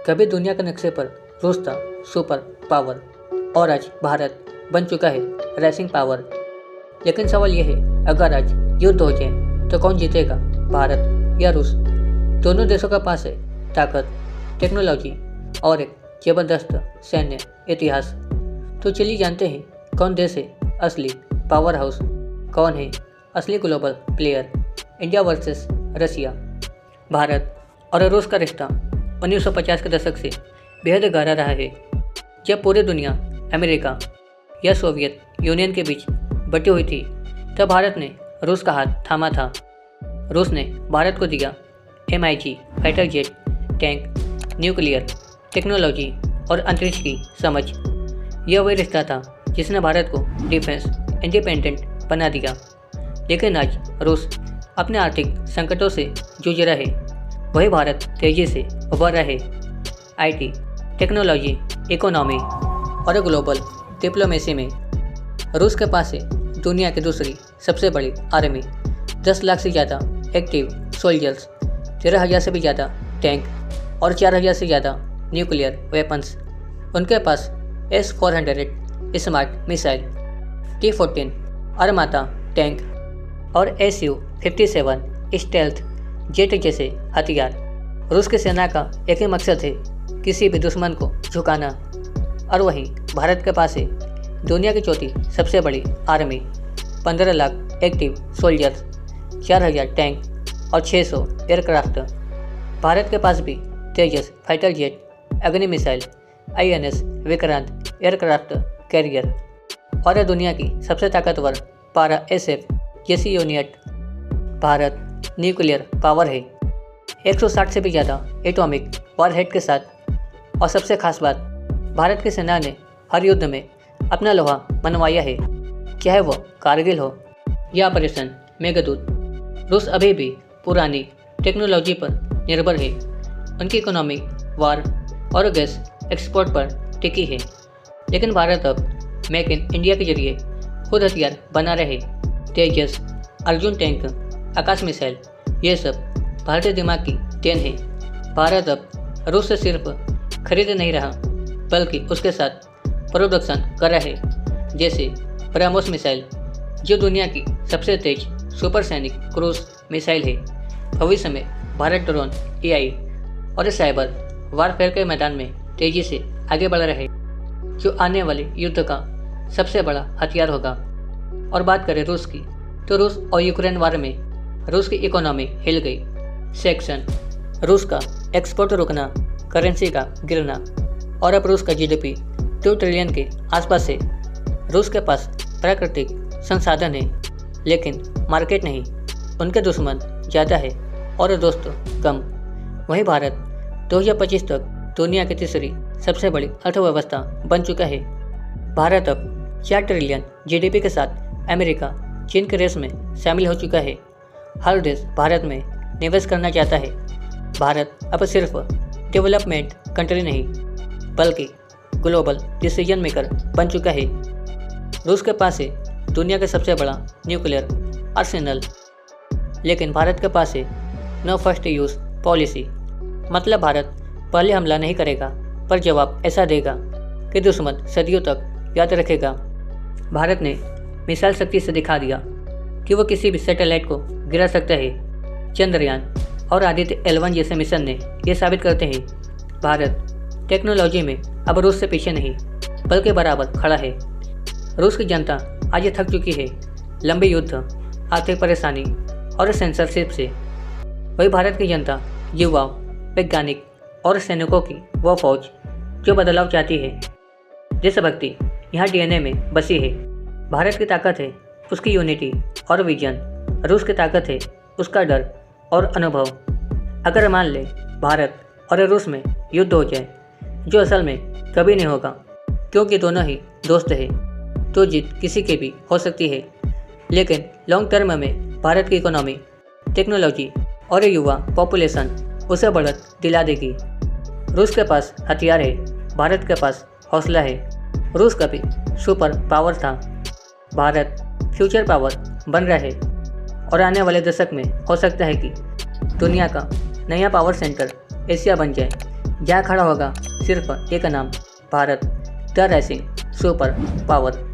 कभी दुनिया के नक्शे पर रूस था सुपर पावर और आज भारत बन चुका है रेसिंग पावर। लेकिन सवाल यह है, अगर आज युद्ध हो जाए तो कौन जीतेगा, भारत या रूस? दोनों देशों के पास है ताकत, टेक्नोलॉजी और एक जबरदस्त सैन्य इतिहास। तो चलिए जानते हैं कौन देश है असली पावर हाउस, कौन है असली ग्लोबल प्लेयर। इंडिया वर्सेस रसिया। भारत और रूस का रिश्ता 1950 के दशक से बेहद गहरा रहा है। जब पूरी दुनिया अमेरिका या सोवियत यूनियन के बीच बटी हुई थी, तब भारत ने रूस का हाथ थामा था। रूस ने भारत को दिया MiG fighter jet, tank, nuclear technology और अंतरिक्ष की समझ। यह वही रिश्ता था जिसने भारत को डिफेंस इंडिपेंडेंट बना दिया। लेकिन आज रूस अपने आर्थिक संकटों से जूझ रहा है, वही भारत तेजी से उभर रहा है। IT, टेक्नोलॉजी, इकोनॉमी और ग्लोबल डिप्लोमेसी में रूस के पास है दुनिया की दूसरी सबसे बड़ी आर्मी, 10 लाख से ज़्यादा एक्टिव सोल्जर्स, 13,000 से भी ज़्यादा टैंक और 4,000 से ज़्यादा न्यूक्लियर वेपन्स। उनके पास S-400 smart missile, T-14 Armata tank और Su-57 स्टेल्थ जेट जैसे हथियार। रूस की सेना का एक ही मकसद है, किसी भी दुश्मन को झुकाना। और वहीं भारत के पास है दुनिया की चौथी सबसे बड़ी army, 15 lakh active soldiers, 4,000 tank और 600 एयरक्राफ्ट। भारत के पास भी तेजस फाइटर जेट, अग्नि missile, INS Vikrant aircraft carrier और दुनिया की सबसे ताकतवर पारा SF जैसी यूनिट। भारत न्यूक्लियर पावर है, 160 से भी ज़्यादा एटॉमिक वॉरहेड के साथ। और सबसे खास बात, भारत की सेना ने हर युद्ध में अपना लोहा मनवाया है, चाहे वो कारगिल हो या ऑपरेशन मेघदूत। रूस अभी भी पुरानी टेक्नोलॉजी पर निर्भर है। उनकी इकोनॉमी वार और गैस एक्सपोर्ट पर टिकी है। लेकिन भारत अब मेक इन इंडिया के जरिए खुद हथियार बना रहे। तेजस, अर्जुन टैंक, आकाश मिसाइल, ये सब भारतीय दिमाग की देन है। भारत अब रूस से सिर्फ खरीद नहीं रहा, बल्कि उसके साथ प्रोडक्शन कर रहा है। जैसे ब्रह्मोस मिसाइल, जो दुनिया की सबसे तेज सुपरसैनिक क्रूज मिसाइल है। भविष्य में भारत ड्रोन, AI और साइबर वारफेयर के मैदान में तेजी से आगे बढ़ रहे, जो आने वाले युद्ध का सबसे बड़ा हथियार होगा। और बात करें रूस की, तो रूस और यूक्रेन वार में रूस की इकोनॉमी हिल गई। सेक्शन, रूस का एक्सपोर्ट रुकना, करेंसी का गिरना और अब रूस का GDP 2 ट्रिलियन के आसपास है। रूस के पास प्राकृतिक संसाधन है, लेकिन मार्केट नहीं। उनके दुश्मन ज़्यादा है और दोस्त कम। वहीं भारत 2025 तक दुनिया की तीसरी सबसे बड़ी अर्थव्यवस्था बन चुका है। भारत अब 4 ट्रिलियन GDP के साथ अमेरिका, चीन के रेस में शामिल हो चुका है। हर देश भारत में निवेश करना चाहता है। भारत अब सिर्फ डेवलपमेंट कंट्री नहीं, बल्कि ग्लोबल डिसीजन मेकर बन चुका है। रूस के पास है दुनिया का सबसे बड़ा न्यूक्लियर आर्सेनल, लेकिन भारत के पास है नो फर्स्ट यूज़ पॉलिसी। मतलब भारत पहले हमला नहीं करेगा, पर जवाब ऐसा देगा कि दुश्मन सदियों तक याद रखेगा। भारत ने मिसाइल शक्ति से दिखा दिया कि वो किसी भी सैटेलाइट को गिरा सकता है। चंद्रयान और आदित्य L1 जैसे मिशन ने ये साबित करते हैं भारत टेक्नोलॉजी में अब रूस से पीछे नहीं, बल्कि बराबर खड़ा है। रूस की जनता आज थक चुकी है लंबे युद्ध, आर्थिक परेशानी और सेंसरशिप से। वही भारत की जनता युवा, वैज्ञानिक और सैनिकों की वो फौज जो बदलाव चाहती है। देशभक्ति यहाँ DNA में बसी है। भारत की ताकत है उसकी यूनिटी और विजन, रूस की ताकत है उसका डर और अनुभव। अगर मान ले भारत और रूस में युद्ध हो जाए, जो असल में कभी नहीं होगा क्योंकि दोनों ही दोस्त हैं, तो जीत किसी की भी हो सकती है। लेकिन लॉन्ग टर्म में भारत की इकोनॉमी, टेक्नोलॉजी और युवा पॉपुलेशन उसे बढ़त दिला देगी। रूस के पास हथियार है, भारत के पास हौसला है। रूस कभी सुपर पावर था, भारत फ्यूचर पावर बन रहा है। और आने वाले दशक में हो सकता है कि दुनिया का नया पावर सेंटर एशिया बन जाए, जहाँ खड़ा होगा सिर्फ एक नाम, Bharat the racing super power.